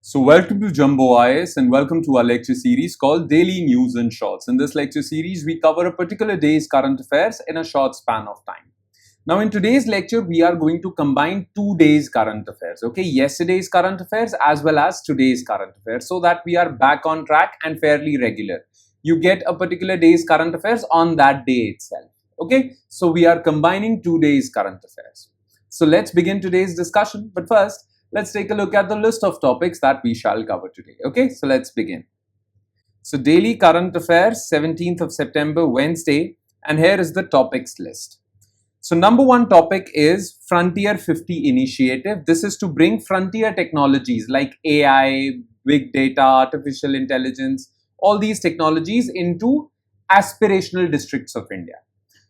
So welcome to Jumbo IS and welcome to our lecture series called Daily News in Shorts. In this lecture series, we cover a particular day's current affairs in a short span of time. Now in today's lecture, we are going to combine 2 days current affairs, okay? Yesterday's current affairs as well as today's current affairs so that we are back on track and fairly regular. You get a particular day's current affairs on that day itself, okay? So we are combining 2 days current affairs. So let's begin today's discussion. But first, let's take a look at the list of topics that we shall cover today. Okay, so let's begin. So daily current affairs, 17th of September, Wednesday, and here is the topics list. So number one topic is Frontier 50 initiative. This is to bring frontier technologies like AI, big data, artificial intelligence, all these technologies into aspirational districts of India.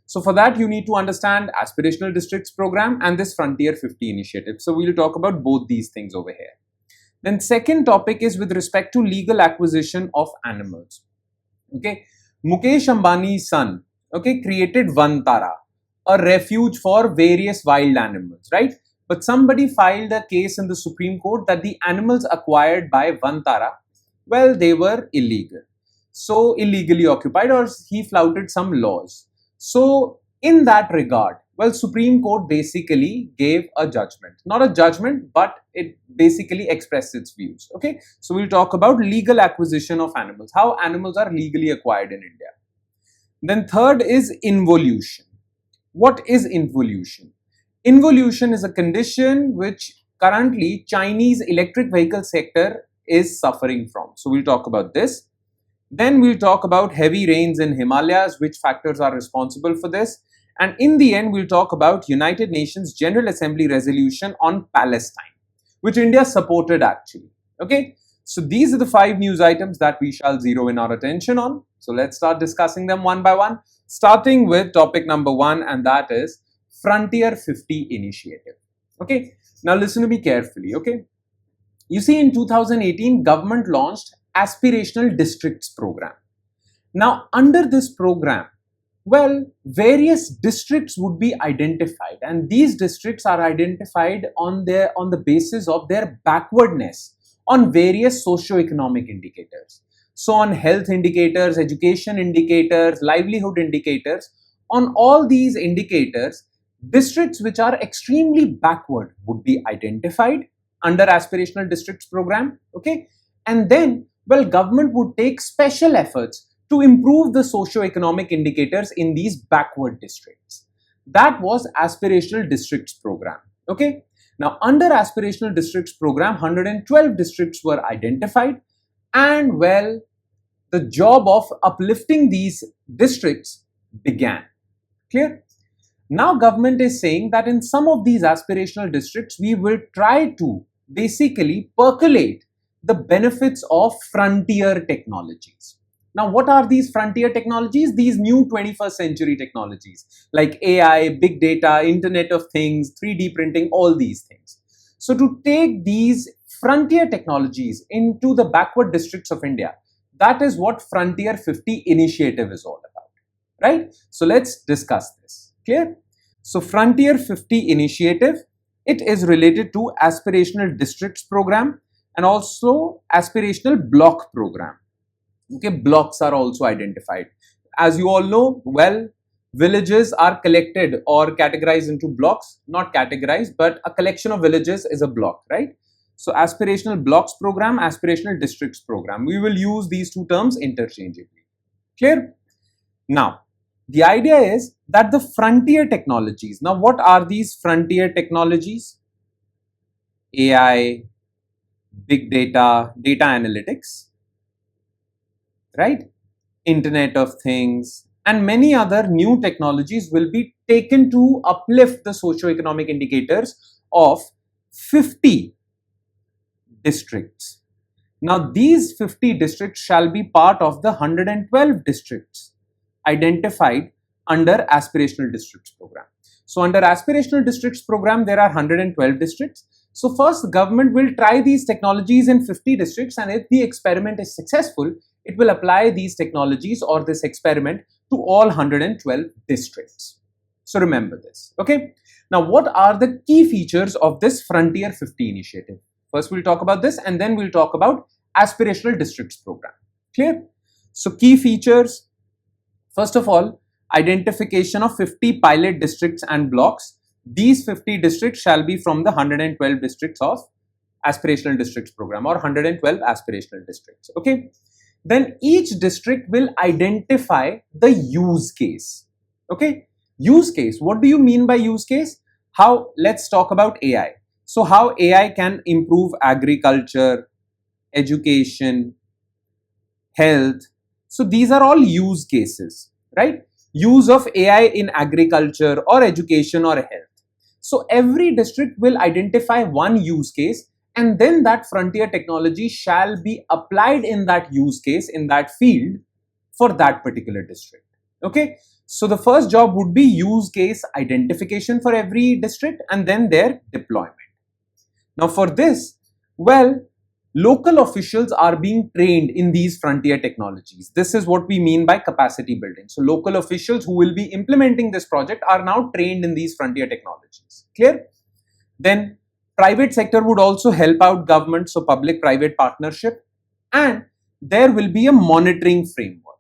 So for that, you need to understand Aspirational Districts Program and this Frontier 50 initiative. So we'll talk about both these things over here. Then second topic is with respect to legal acquisition of animals. Okay, Mukesh Ambani's son, okay, created Vantara, a refuge for various wild animals, right? But somebody filed a case in the Supreme Court that the animals acquired by Vantara, well, they were illegal. So illegally occupied, or he flouted some laws. So in that regard, well, Supreme Court basically gave a judgment. Not a judgment, but it basically expressed its views. Okay, so we'll talk about legal acquisition of animals, how animals are legally acquired in India. Then third is involution. What is involution? Involution is a condition which currently Chinese electric vehicle sector is suffering from. So we'll talk about this. Then we'll talk about heavy rains in Himalayas, which factors are responsible for this. And in the end, we'll talk about United Nations General Assembly resolution on Palestine, which India supported actually. Okay, so these are the 5 news items that we shall zero in our attention on. So let's start discussing them one by one, starting with topic number 1, and that is Frontier 50 initiative. Okay, now listen to me carefully. Okay, you see, in 2018, government launched Aspirational Districts Program. Now, under this program, well, various districts would be identified, and these districts are identified on the basis of their backwardness on various socio-economic indicators. So, on health indicators, education indicators, livelihood indicators, on all these indicators, districts which are extremely backward would be identified under Aspirational Districts Program. Okay, and then, well, government would take special efforts to improve the socio-economic indicators in these backward districts. That was Aspirational Districts Program. Okay. Now, under Aspirational Districts Program, 112 districts were identified, and well, the job of uplifting these districts began. Clear? Now, government is saying that in some of these aspirational districts, we will try to basically percolate the benefits of frontier technologies. Now, what are these frontier technologies? These new 21st century technologies like AI, big data, Internet of Things, 3D printing, all these things. So to take these frontier technologies into the backward districts of India, that is what Frontier 50 initiative is all about, right? So let's discuss this. Clear? So Frontier 50 initiative, it is related to Aspirational Districts Program and also Aspirational Block Program. Okay, blocks are also identified. As you all know, well, villages are collected or categorized into blocks, not categorized, but a collection of villages is a block, right? So Aspirational Blocks Program, Aspirational Districts Program. We will use these two terms interchangeably. Clear? Now, the idea is that the frontier technologies, now what are these frontier technologies? AI, big data, data analytics, right? Internet of Things, and many other new technologies will be taken to uplift the socio-economic indicators of 50 districts. Now, these 50 districts shall be part of the 112 districts identified under Aspirational Districts Program. So, under Aspirational Districts Program, there are 112 districts. So, first, the government will try these technologies in 50 districts, and if the experiment is successful, it will apply these technologies or this experiment to all 112 districts. So remember this, okay? Now, what are the key features of this Frontier 50 initiative? First we'll talk about this and then we'll talk about aspirational districts program. Clear? So key features, first of all, identification of 50 pilot districts and blocks. These 50 districts shall be from the 112 districts of aspirational districts program or 112 aspirational districts. Okay. Then each district will identify the use case. Okay. Use case. What do you mean by use case? How? Let's talk about AI. So how AI can improve agriculture, education, health. So these are all use cases, right? Use of AI in agriculture or education or health. So every district will identify one use case, and then that frontier technology shall be applied in that use case, in that field for that particular district. Okay. So the first job would be use case identification for every district and then their deployment. Now for this, well, local officials are being trained in these frontier technologies. This is what we mean by capacity building. So local officials who will be implementing this project are now trained in these frontier technologies. Clear? Then private sector would also help out government, so public-private partnership, and there will be a monitoring framework.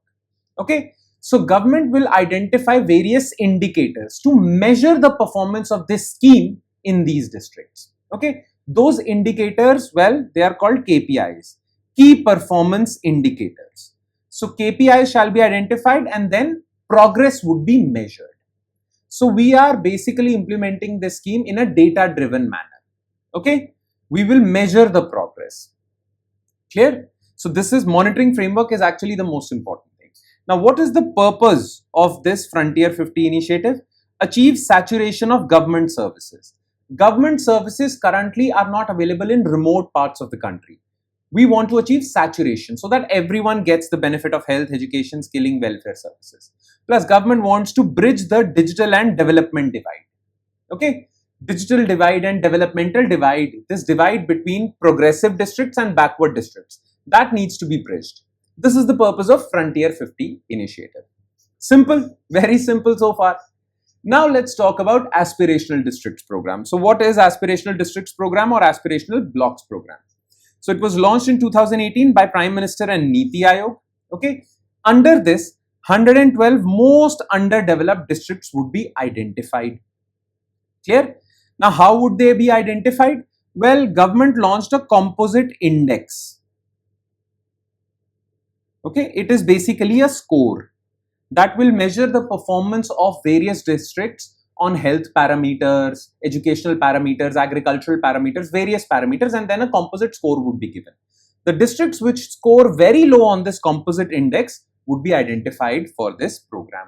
Okay, so government will identify various indicators to measure the performance of this scheme in these districts. Okay, those indicators, well, they are called KPIs, key performance indicators. So KPIs shall be identified and then progress would be measured. So we are basically implementing this scheme in a data-driven manner. Okay, we will measure the progress. Clear? So this is monitoring framework is actually the most important thing. Now, what is the purpose of this Frontier 50 initiative? Achieve saturation of government services. Government services currently are not available in remote parts of the country. We want to achieve saturation so that everyone gets the benefit of health, education, skilling, welfare services. Plus, government wants to bridge the digital and development divide. Okay, digital divide and developmental divide, this divide between progressive districts and backward districts, that needs to be bridged. This is the purpose of Frontier 50 initiative. Simple, very simple so far. Now let's talk about aspirational districts program. So what is aspirational districts program or aspirational blocks program? So it was launched in 2018 by Prime Minister and Niti Aayog. Okay, under this 112 most underdeveloped districts would be identified. Clear? Now how would they be identified? Well, government launched a composite index. Okay, it is basically a score that will measure the performance of various districts on health parameters, educational parameters, agricultural parameters, various parameters, and then a composite score would be given. The districts which score very low on this composite index would be identified for this program,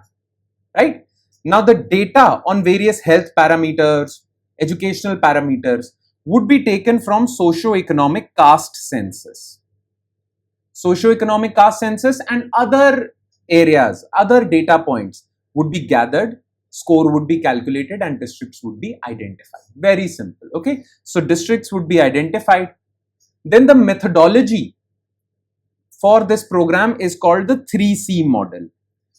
right? Now the data on various health parameters, educational parameters would be taken from socio-economic caste census. Socio-economic caste census and other areas, other data points would be gathered, score would be calculated and districts would be identified. Very simple. Okay, so districts would be identified. Then the methodology for this program is called the 3C model.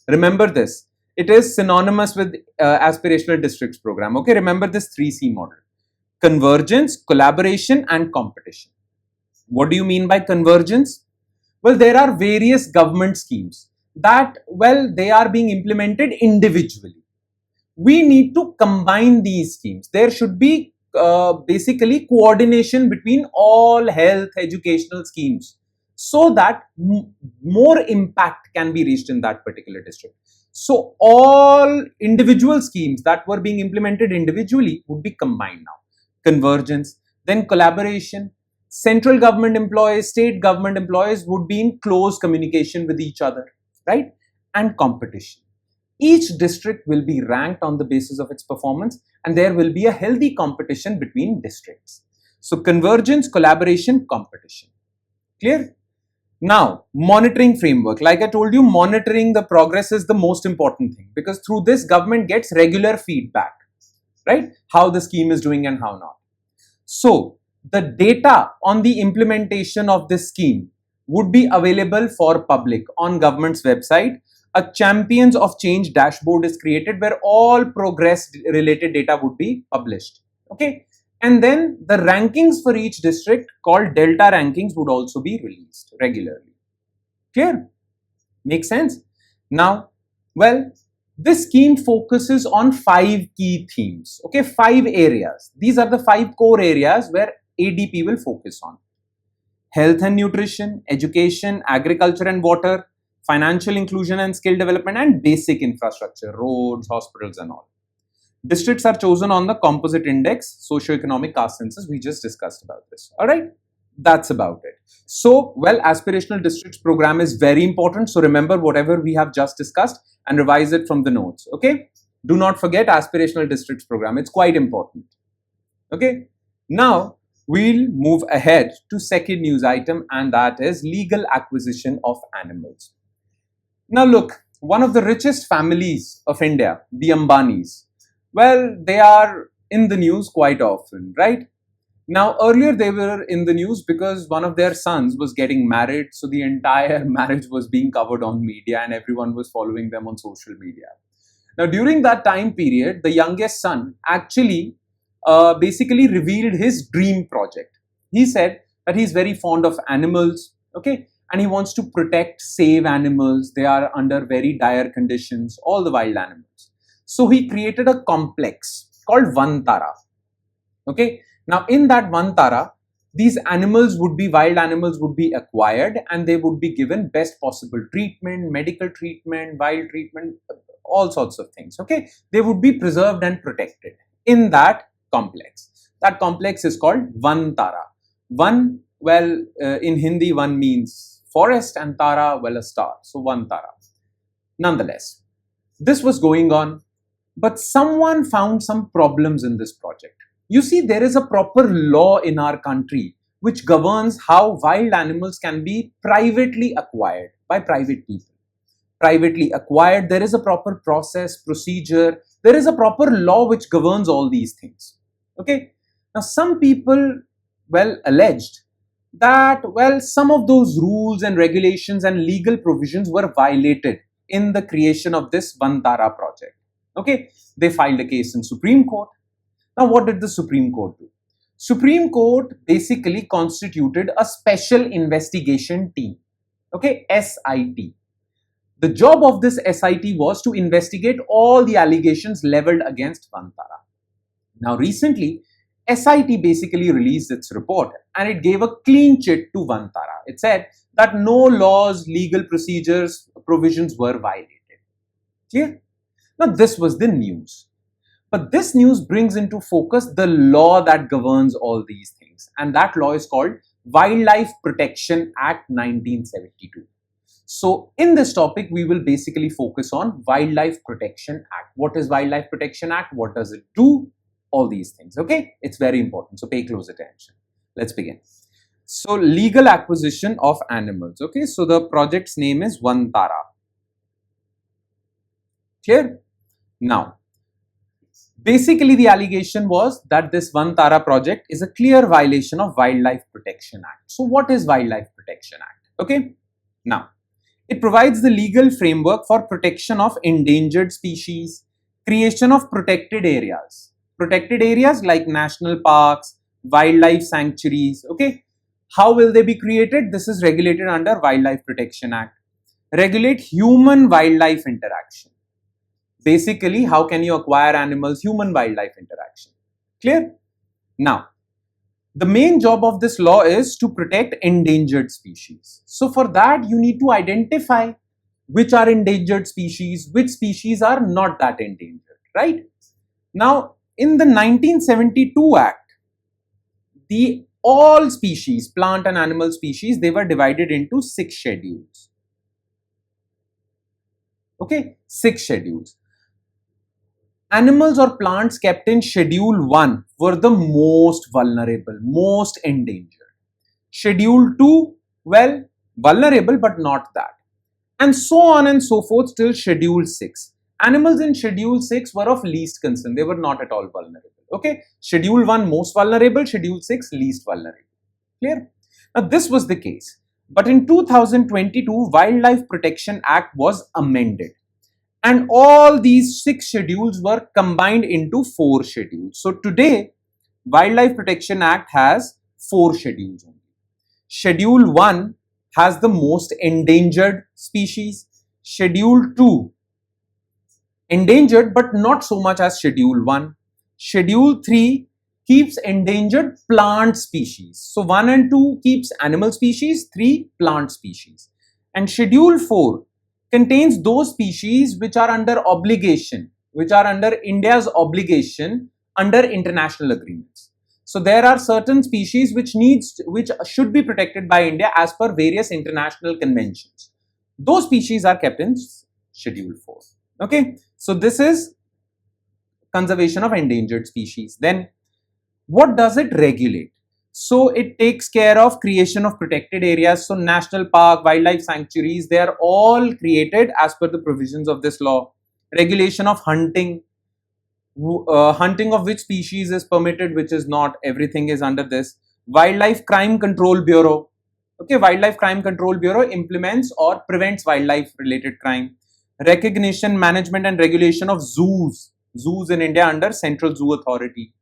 Remember this, it is synonymous with aspirational districts program. Okay, remember this 3C model: convergence, collaboration and competition. What do you mean by convergence? Well, there are various government schemes that, well, they are being implemented individually. We need to combine these schemes. There should be basically coordination between all health educational schemes so that more impact can be reached in that particular district. So all individual schemes that were being implemented individually would be combined now. Convergence, then collaboration. Central government employees, state government employees would be in close communication with each other, right? And competition. Each district will be ranked on the basis of its performance and there will be a healthy competition between districts. So convergence, collaboration, competition. Clear? Now, monitoring framework. Like I told you, monitoring the progress is the most important thing because through this government gets regular feedback, right? How the scheme is doing and how not. So the data on the implementation of this scheme would be available for public on government's website. A Champions of Change dashboard is created where all progress related data would be published. Okay, And then the rankings for each district called delta rankings would also be released regularly. Clear? Makes sense? Now, well, this scheme focuses on 5 key themes, okay, 5 areas. These are the 5 core areas where ADP will focus on. Health and nutrition, education, agriculture and water, financial inclusion and skill development, and basic infrastructure, roads, hospitals and all. Districts are chosen on the composite index, socioeconomic caste census. We just discussed about this. All right, that's about it. So, well, aspirational districts program is very important. So remember whatever we have just discussed and revise it from the notes. Okay, do not forget aspirational districts program. It's quite important. Okay, now we'll move ahead to second news item, and that is legal acquisition of animals. Now look, one of the richest families of India, the Ambanis, well, they are in the news quite often, right? Now, earlier they were in the news because one of their sons was getting married. So the entire marriage was being covered on media and everyone was following them on social media. Now, during that time period, the youngest son actually basically revealed his dream project. He said that he's very fond of animals, okay? And he wants to protect, save animals. They are under very dire conditions, all the wild animals. So he created a complex called Vantara, okay? Now, in that Vantara, these animals would be, wild animals would be acquired and they would be given best possible treatment, medical treatment, wild treatment, all sorts of things, okay? They would be preserved and protected in that complex. That complex is called Vantara. Van, well, in Hindi, one means forest and Tara, well, a star. So, Vantara. Nonetheless, this was going on, but someone found some problems in this project. You see, there is a proper law in our country which governs how wild animals can be privately acquired by private people. Privately acquired, there is a proper process, procedure, there is a proper law which governs all these things. Okay. Now, some people, well, alleged that, well, some of those rules and regulations and legal provisions were violated in the creation of this Vantara project. Okay. They filed a case in Supreme Court. Now, what did the Supreme Court do? Supreme Court basically constituted a special investigation team, okay, SIT. The job of this SIT was to investigate all the allegations leveled against Vantara. Now, recently, SIT basically released its report and it gave a clean chit to Vantara. It said that no laws, legal procedures, provisions were violated. Clear? Now, this was the news. But this news brings into focus the law that governs all these things. And that law is called Wildlife Protection Act 1972. So in this topic, we will basically focus on Wildlife Protection Act. What is Wildlife Protection Act? What does it do? All these things, okay? It's very important. So pay close attention. Let's begin. So legal acquisition of animals, okay? So the project's name is Vantara. Clear? Now, basically, the allegation was that this Vantara project is a clear violation of Wildlife Protection Act. So, what is Wildlife Protection Act? Okay. Now, it provides the legal framework for protection of endangered species, creation of protected areas like national parks, wildlife sanctuaries. Okay. How will they be created? This is regulated under Wildlife Protection Act. Regulate human-wildlife interaction. Basically, how can you acquire animals? Human-wildlife interaction. Clear? Now, the main job of this law is to protect endangered species. So, for that, you need to identify which are endangered species, which species are not that endangered, right? Now, in the 1972 Act, all species, plant and animal species, they were divided into 6 schedules. Okay, 6 schedules. Animals or plants kept in Schedule 1 were the most vulnerable, most endangered. Schedule 2, well, vulnerable but not that. And so on and so forth till Schedule 6. Animals in Schedule 6 were of least concern. They were not at all vulnerable. Okay. Schedule 1 most vulnerable, Schedule 6 least vulnerable. Clear? Now this was the case. But in 2022, Wildlife Protection Act was amended. And all these 6 schedules were combined into 4 schedules. So today, Wildlife Protection Act has 4 schedules only. Schedule 1 has the most endangered species. Schedule 2, endangered but not so much as Schedule 1. Schedule 3 keeps endangered plant species. So 1 and 2 keeps animal species, 3 plant species. And Schedule 4 contains those species which are under obligation, which are under India's obligation under international agreements. So there are certain species which should be protected by India as per various international conventions. Those species are kept in Schedule 4. Okay, so this is conservation of endangered species. Then what does it regulate? So it takes care of creation of protected areas. So national park, wildlife sanctuaries, they are all created as per the provisions of this law. Regulation of hunting, hunting of which species is permitted, which is not, everything is under this. Wildlife Crime Control Bureau. Okay, Wildlife Crime Control Bureau implements or prevents wildlife related crime. Recognition, management and regulation of zoos in India under Central Zoo Authority.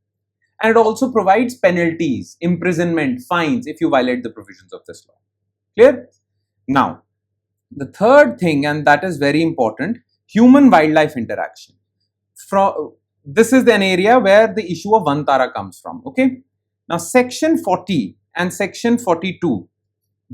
And it also provides penalties, imprisonment, fines if you violate the provisions of this law. Clear? Now, the third thing, and that is very important, human-wildlife interaction. This is an area where the issue of Vantara comes from. Okay. Now, Section 40 and Section 42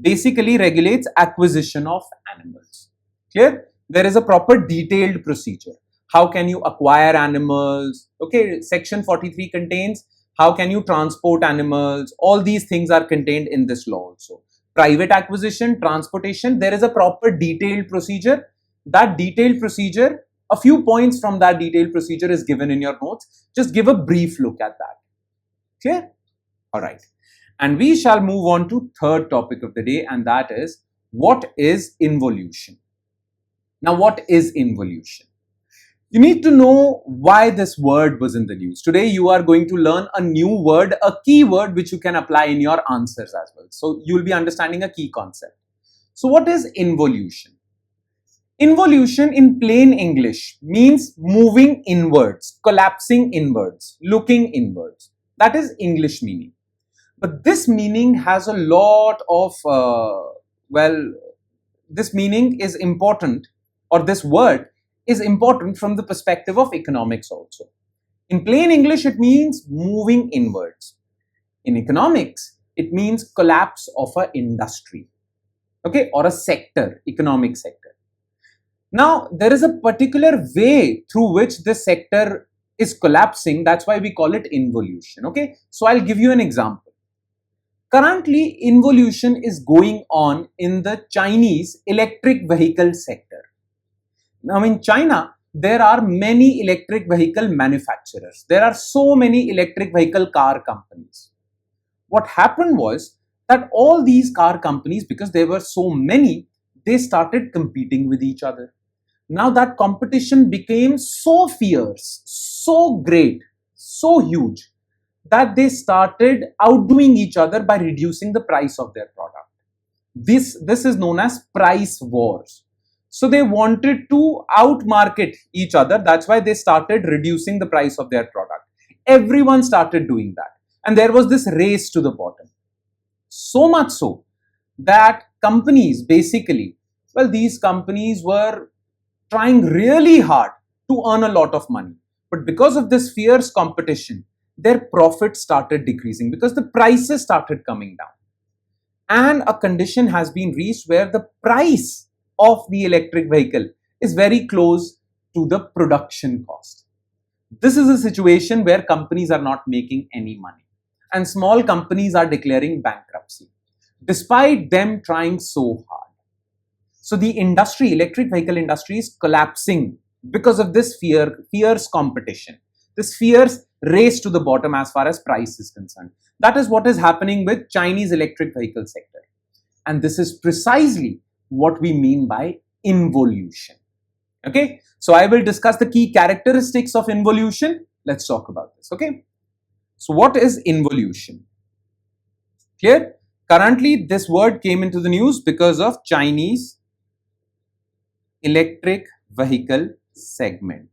basically regulates acquisition of animals. Clear? There is a proper detailed procedure. How can you acquire animals? Okay, Section 43 contains how can you transport animals. All these things are contained in this law also. Private acquisition, transportation, there is a proper detailed procedure. That detailed procedure, a few points from that detailed procedure is given in your notes. Just give a brief look at that. Clear? Alright. And we shall move on to third topic of the day, and that is, what is involution? Now, what is involution? You need to know why this word was in the news. Today, you are going to learn a new word, a key word which you can apply in your answers as well. So, you will be understanding a key concept. So, what is involution? Involution in plain English means moving inwards, collapsing inwards, looking inwards. That is English meaning. But this meaning has a lot of, this meaning is important, or this word is important from the perspective of economics also. In plain English, it means moving inwards. In economics, it means collapse of an industry, okay, or a sector, economic sector. Now, there is a particular way through which this sector is collapsing. That's why we call it involution, okay. So, I'll give you an example. Currently, involution is going on in the Chinese electric vehicle sector. Now, in China, there are many electric vehicle manufacturers. There are so many electric vehicle car companies. What happened was that all these car companies, because there were so many, they started competing with each other. Now that competition became so fierce, so great, so huge, that they started outdoing each other by reducing the price of their product. This is known as price wars. So they wanted to outmarket each other. That's why they started reducing the price of their product. Everyone started doing that. And there was this race to the bottom. So much so that companies basically, these companies were trying really hard to earn a lot of money. But because of this fierce competition, their profits started decreasing because the prices started coming down. And a condition has been reached where the price of the electric vehicle is very close to the production cost. This is a situation where companies are not making any money and small companies are declaring bankruptcy despite them trying so hard. So the industry, electric vehicle industry, is collapsing because of this fierce competition, this fierce race to the bottom as far as price is concerned. That is what is happening with Chinese electric vehicle sector. And this is precisely what we mean by involution. Okay, so I will discuss the key characteristics of involution. Let's talk about this. Okay, so what is involution? Clear? Currently, this word came into the news because of Chinese electric vehicle segment.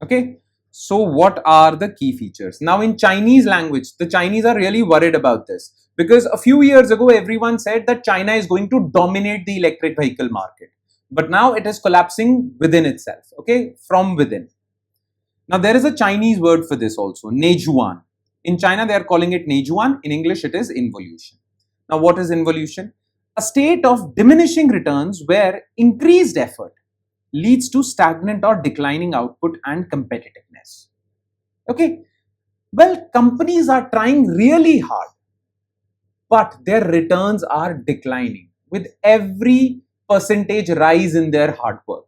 Okay, So what are the key features? Now in Chinese language, the Chinese are really worried about this because a few years ago, everyone said that China is going to dominate the electric vehicle market. But now it is collapsing within itself, okay, from within. Now there is a Chinese word for this also, Nejuan. In China, they are calling it Nejuan. In English, it is involution. Now what is involution? A state of diminishing returns where increased effort leads to stagnant or declining output and competitiveness. Okay, well, companies are trying really hard, but their returns are declining with every percentage rise in their hard work.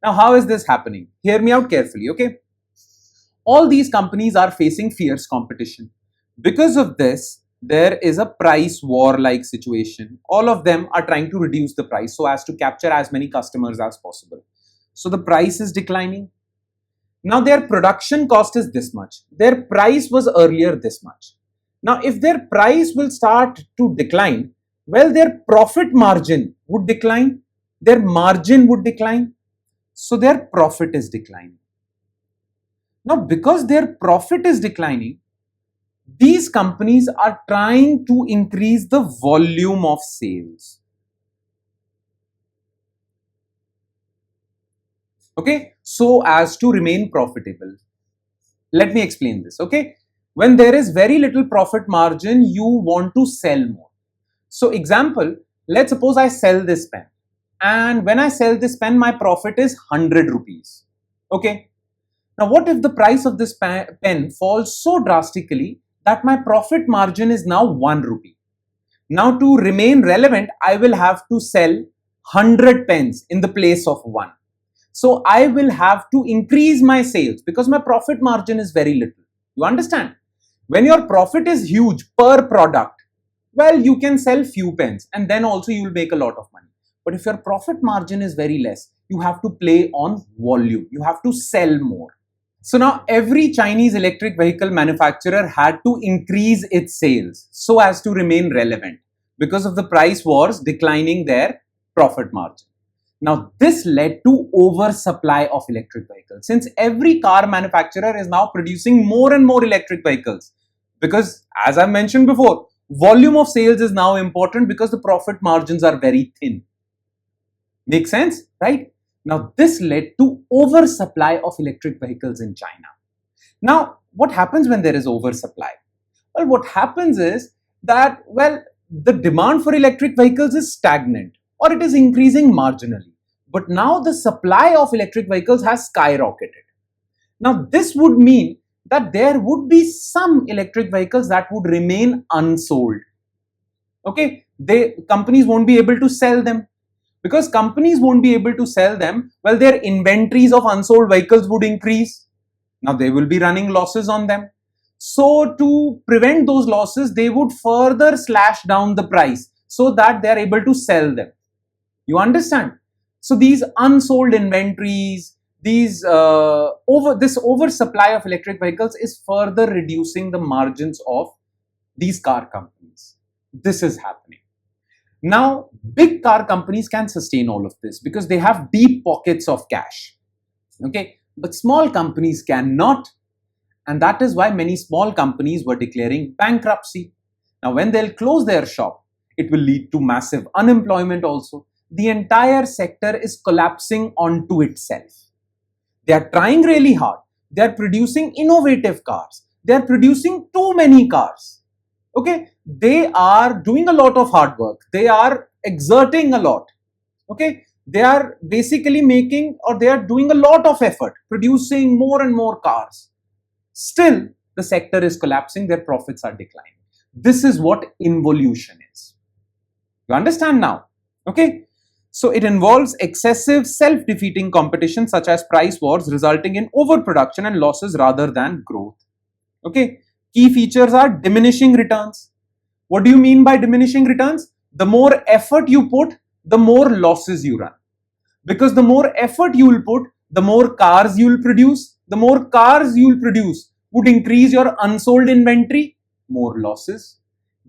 Now, how is this happening? Hear me out carefully, okay? All these companies are facing fierce competition. Because of this, there is a price war-like situation. All of them are trying to reduce the price so as to capture as many customers as possible. So the price is declining. Now their production cost is this much. Their price was earlier this much. Now if their price will start to decline, well, their profit margin would decline. Their margin would decline. So their profit is declining. Now because their profit is declining, these companies are trying to increase the volume of sales. Okay, so as to remain profitable. Let me explain this, okay? When there is very little profit margin, you want to sell more. So example, let's suppose I sell this pen. And when I sell this pen, my profit is 100 rupees. Okay. Now what if the price of this pen falls so drastically that my profit margin is now 1 rupee? Now to remain relevant, I will have to sell 100 pens in the place of 1. So I will have to increase my sales because my profit margin is very little. You understand? When your profit is huge per product, well, you can sell few pens and then also you will make a lot of money. But if your profit margin is very less, you have to play on volume. You have to sell more. So now every Chinese electric vehicle manufacturer had to increase its sales so as to remain relevant because of the price wars declining their profit margin. Now this led to oversupply of electric vehicles since every car manufacturer is now producing more and more electric vehicles because, as I mentioned before, volume of sales is now important because the profit margins are very thin. Make sense, right? Now, this led to oversupply of electric vehicles in China. Now, what happens when there is oversupply? Well, what happens is that, well, the demand for electric vehicles is stagnant or it is increasing marginally. But now the supply of electric vehicles has skyrocketed. Now, this would mean that there would be some electric vehicles that would remain unsold. Okay, companies won't be able to sell them. Because companies won't be able to sell them, well, their inventories of unsold vehicles would increase. Now they will be running losses on them. So to prevent those losses, they would further slash down the price so that they are able to sell them. You understand? So these unsold inventories, this oversupply of electric vehicles is further reducing the margins of these car companies. This is happening. Now, big car companies can sustain all of this because they have deep pockets of cash. Okay, but small companies cannot. And that is why many small companies were declaring bankruptcy. Now, when they'll close their shop, it will lead to massive unemployment also. The entire sector is collapsing onto itself. They are trying really hard. They are producing innovative cars. They are producing too many cars. Okay, they are doing a lot of hard work. They are exerting a lot. Okay, they are basically they are doing a lot of effort, producing more and more cars. Still, the sector is collapsing. Their profits are declining. This is what involution is. You understand now? Okay, so it involves excessive self-defeating competition such as price wars resulting in overproduction and losses rather than growth. Okay. Key features are diminishing returns. What do you mean by diminishing returns? The more effort you put, the more losses you run. Because the more effort you will put, the more cars you will produce. The more cars you will produce would increase your unsold inventory, more losses.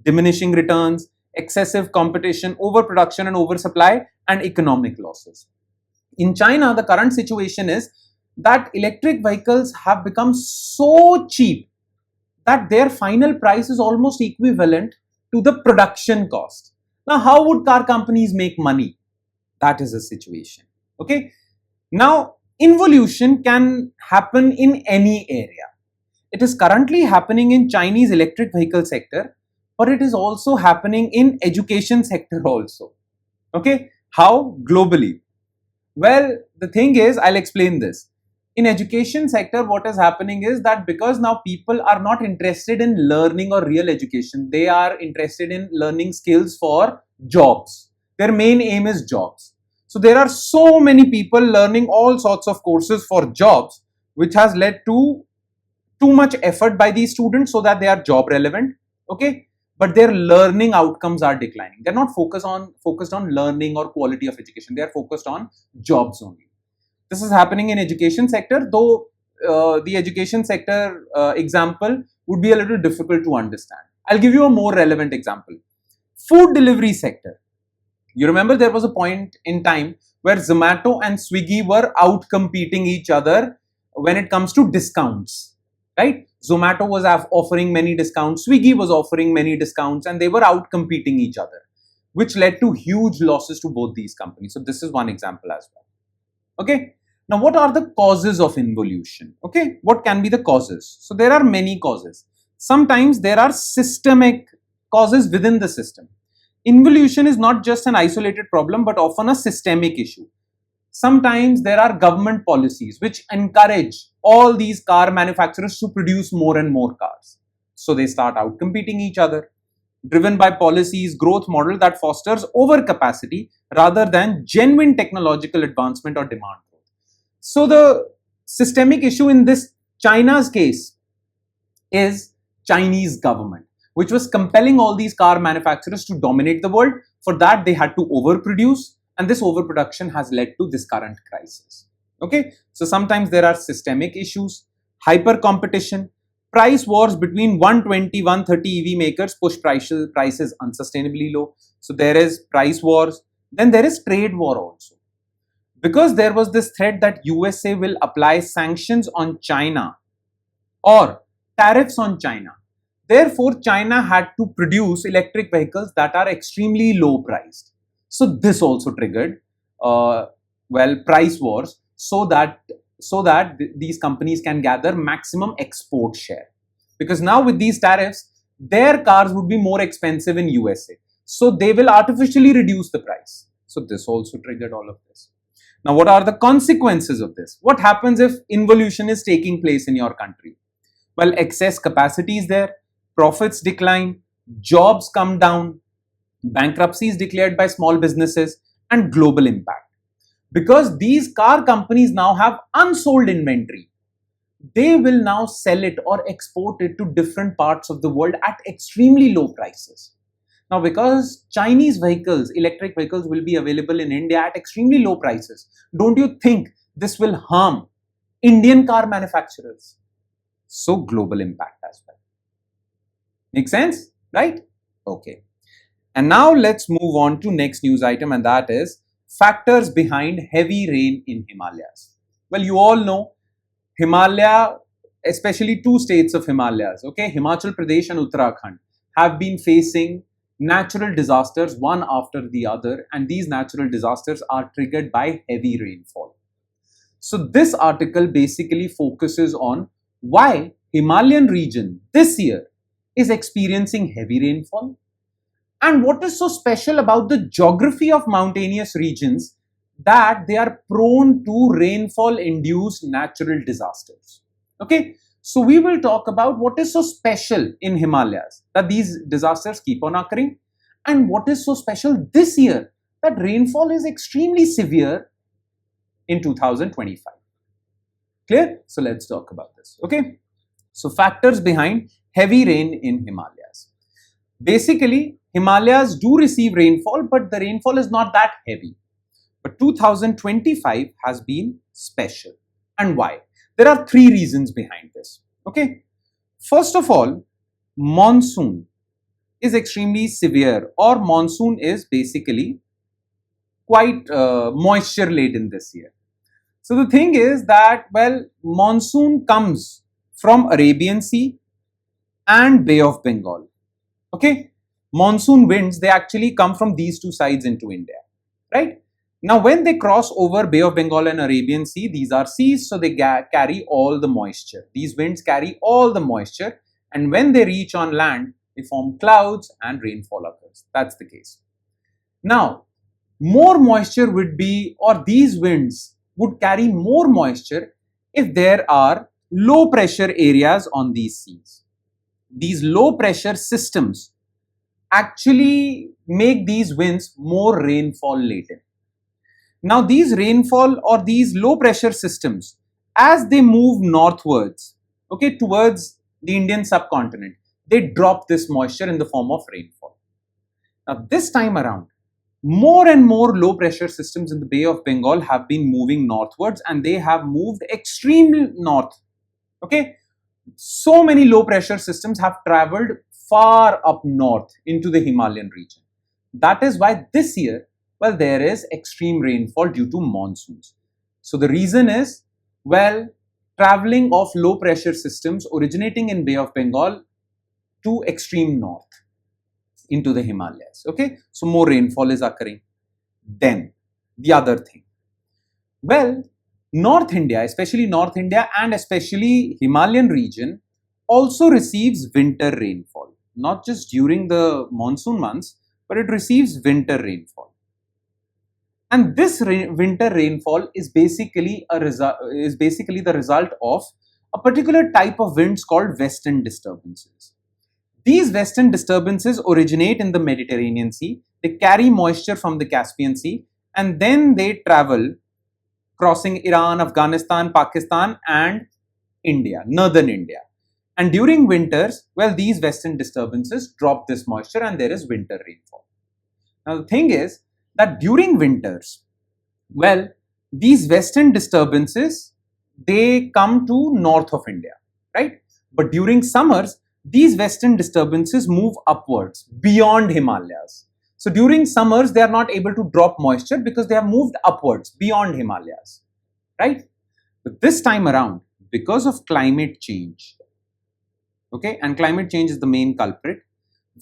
Diminishing returns, excessive competition, overproduction and oversupply, and economic losses. In China, the current situation is that electric vehicles have become so cheap that their final price is almost equivalent to the production cost. Now, how would car companies make money? That is a situation. Okay. Now, involution can happen in any area. It is currently happening in Chinese electric vehicle sector, but it is also happening in education sector also. Okay. How? Globally. Well, the thing is, I'll explain this. In education sector, what is happening is that because now people are not interested in learning or real education, they are interested in learning skills for jobs. Their main aim is jobs. So there are so many people learning all sorts of courses for jobs, which has led to too much effort by these students so that they are job relevant. Okay. But their learning outcomes are declining. They're not focused on learning or quality of education. They are focused on jobs only. This is happening in education sector, though the education sector example would be a little difficult to understand. I'll give you a more relevant example. Food delivery sector. You remember there was a point in time where Zomato and Swiggy were out competing each other when it comes to discounts, right? Zomato was offering many discounts, Swiggy was offering many discounts, and they were out competing each other, which led to huge losses to both these companies. So this is one example as well. Okay. Now, what are the causes of involution? Okay. What can be the causes? So there are many causes. Sometimes there are systemic causes within the system. Involution is not just an isolated problem, but often a systemic issue. Sometimes there are government policies which encourage all these car manufacturers to produce more and more cars. So they start out competing each other, driven by policies, growth model that fosters overcapacity rather than genuine technological advancement or demand growth. So the systemic issue in this China's case is Chinese government, which was compelling all these car manufacturers to dominate the world. For that, they had to overproduce. And this overproduction has led to this current crisis. Okay, so sometimes there are systemic issues, hyper competition, price wars between 120, 130 EV makers push prices unsustainably low. So there is price wars. Then there is trade war also. Because there was this threat that USA will apply sanctions on China or tariffs on China. Therefore, China had to produce electric vehicles that are extremely low priced. So this also triggered, price wars so that these companies can gather maximum export share. Because now with these tariffs, their cars would be more expensive in USA. So they will artificially reduce the price. So this also triggered all of this. Now, what are the consequences of this? What happens if involution is taking place in your country? Well, excess capacity is there, profits decline, jobs come down, bankruptcies declared by small businesses, and global impact. Because these car companies now have unsold inventory, they will now sell it or export it to different parts of the world at extremely low prices. Now, because Chinese vehicles, electric vehicles will be available in India at extremely low prices, don't you think this will harm Indian car manufacturers? So global impact as well. Make sense, right? Okay. And now let's move on to next news item, and that is factors behind heavy rain in Himalayas. Well, you all know Himalaya, especially two states of Himalayas, okay, Himachal Pradesh and Uttarakhand, have been facing natural disasters one after the other, and these natural disasters are triggered by heavy rainfall. So this article basically focuses on why Himalayan region this year is experiencing heavy rainfall, and what is so special about the geography of mountainous regions that they are prone to rainfall-induced natural disasters. Okay, so we will talk about what is so special in Himalayas that these disasters keep on occurring, and what is so special this year that rainfall is extremely severe in 2025. Clear? So let's talk about this. Okay, so factors behind heavy rain in Himalayas. Basically, Himalayas do receive rainfall, but the rainfall is not that heavy. But 2025 has been special. And why? There are three reasons behind this. Okay. First of all, monsoon is extremely severe, or monsoon is basically quite moisture laden this year. So the thing is that, well, monsoon comes from Arabian Sea and Bay of Bengal. Okay, monsoon winds, they actually come from these two sides into India, right? Now, when they cross over Bay of Bengal and Arabian Sea, these are seas, so they carry all the moisture. These winds carry all the moisture, and when they reach on land, they form clouds and rainfall occurs. That's the case. Now, more moisture would be, or these winds would carry more moisture if there are low pressure areas on these seas. These low pressure systems actually make these winds more rainfall laden. Now, these rainfall or these low pressure systems, as they move northwards, okay, towards the Indian subcontinent, they drop this moisture in the form of rainfall. Now, this time around, more and more low pressure systems in the Bay of Bengal have been moving northwards, and they have moved extremely north. Okay, so many low pressure systems have traveled far up north into the Himalayan region. That is why this year, well, there is extreme rainfall due to monsoons. So the reason is, well, traveling of low pressure systems originating in Bay of Bengal to extreme north into the Himalayas. Okay, so more rainfall is occurring. Then the other thing, well, North India, especially North India and especially Himalayan region, also receives winter rainfall, not just during the monsoon months, but it receives winter rainfall. And this winter rainfall is basically the result of a particular type of winds called western disturbances. These western disturbances originate in the Mediterranean Sea. They carry moisture from the Caspian Sea, and then they travel crossing Iran, Afghanistan, Pakistan and India, northern India. And during winters, well, these western disturbances drop this moisture and there is winter rainfall. Now, the thing is that during winters, well, these western disturbances, they come to north of India, right? But during summers, these western disturbances move upwards beyond Himalayas. So during summers, they are not able to drop moisture because they have moved upwards beyond Himalayas, right? But this time around, because of climate change, okay, and climate change is the main culprit,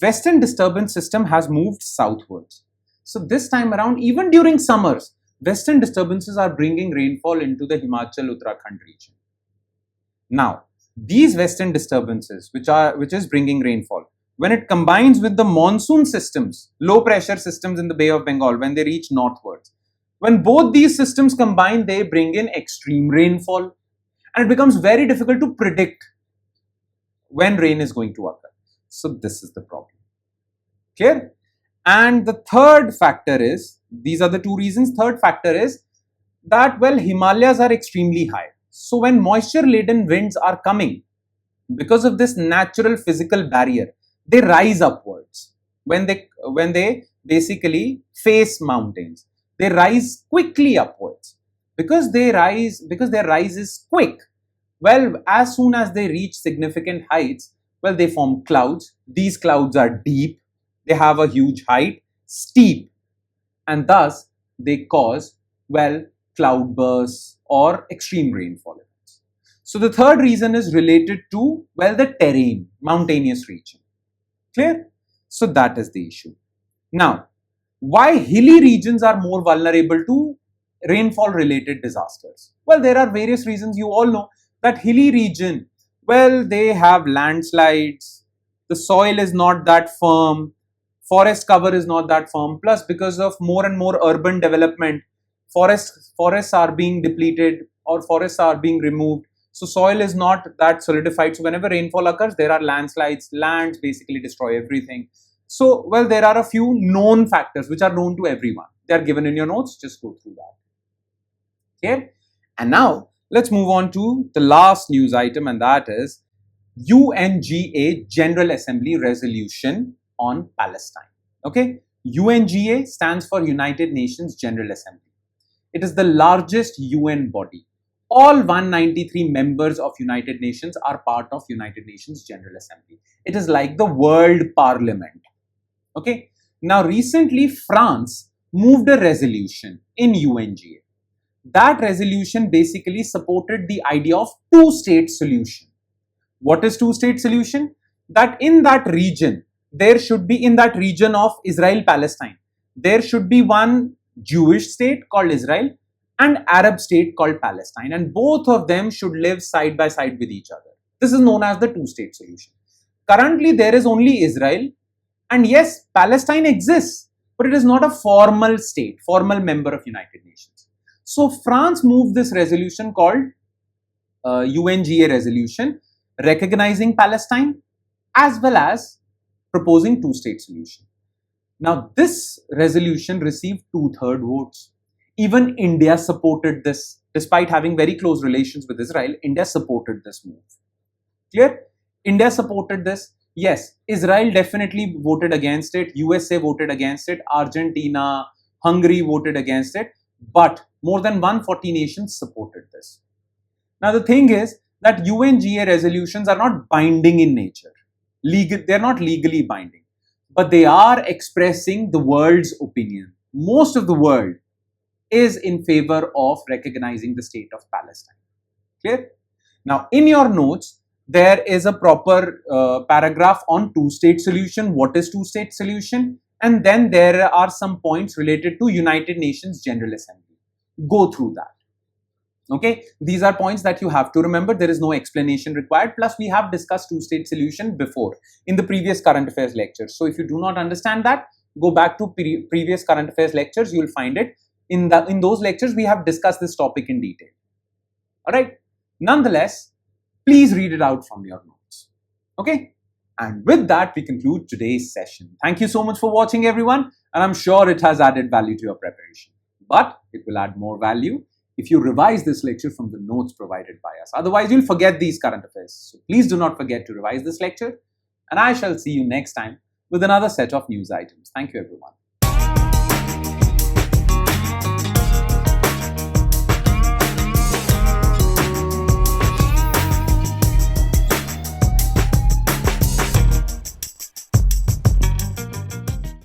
western disturbance system has moved southwards. So this time around, even during summers, western disturbances are bringing rainfall into the Himachal Uttarakhand region. Now, these western disturbances, which is bringing rainfall, when it combines with the monsoon systems, low pressure systems in the Bay of Bengal, when they reach northwards, when both these systems combine, they bring in extreme rainfall, and it becomes very difficult to predict when rain is going to occur. So this is the problem. Clear? And the third factor is, these are the two reasons. Third factor is that, well, Himalayas are extremely high. So when moisture laden winds are coming, because of this natural physical barrier, they rise upwards. When they basically face mountains, they rise quickly upwards. Because their rise is quick, well, as soon as they reach significant heights, well, they form clouds. These clouds are deep, they have a huge height, steep, and thus they cause, well, cloud bursts or extreme rainfall events. So the third reason is related to, well, the terrain, mountainous region. Clear? So that is the issue. Now, why hilly regions are more vulnerable to rainfall related disasters? Well, there are various reasons. You all know that hilly region, well, they have landslides, the soil is not that firm, forest cover is not that firm, plus because of more and more urban development, forests are being depleted or forests are being removed. So soil is not that solidified. So whenever rainfall occurs, there are landslides, lands basically destroy everything. So, well, there are a few known factors which are known to everyone. They are given in your notes, just go through that. Okay. And now let's move on to the last news item, and that is UNGA General Assembly resolution on Palestine. Okay. UNGA stands for United Nations General Assembly. It is the largest UN body. All 193 members of United Nations are part of United Nations General Assembly. It is like the World Parliament. Okay. Now, recently, France moved a resolution in UNGA. that resolution basically supported the idea of two-state solution. What is two-state solution? That in that region, there should be, in that region of Israel-Palestine, there should be one Jewish state called Israel and Arab state called Palestine, and both of them should live side by side with each other. This is known as the two-state solution. Currently, there is only Israel, and yes, Palestine exists, but it is not a formal state, formal member of United Nations. So France moved this resolution called UNGA resolution, recognizing Palestine as well as proposing two-state solution. Now, this resolution received 2/3 votes. Even India supported this. Despite having very close relations with Israel, India supported this move. Clear? India supported this. Yes, Israel definitely voted against it. USA voted against it. Argentina, Hungary voted against it. But more than 140 nations supported this. Now, the thing is that UNGA resolutions are not binding in nature. They're not legally binding, but they are expressing the world's opinion. Most of the world is in favor of recognizing the state of Palestine. Clear? Now, in your notes, there is a proper paragraph on two-state solution. What is two-state solution? And then there are some points related to United Nations General Assembly. Go through that. Okay, these are points that you have to remember. There is no explanation required. Plus, we have discussed two-state solution before in the previous current affairs lectures. So, if you do not understand that, go back to previous current affairs lectures. You will find it. In those lectures, we have discussed this topic in detail. All right. Nonetheless, please read it out from your notes. Okay. And with that, we conclude today's session. Thank you so much for watching, everyone. And I'm sure it has added value to your preparation. But it will add more value if you revise this lecture from the notes provided by us. Otherwise, you'll forget these current affairs. So please do not forget to revise this lecture. And I shall see you next time with another set of news items. Thank you, everyone.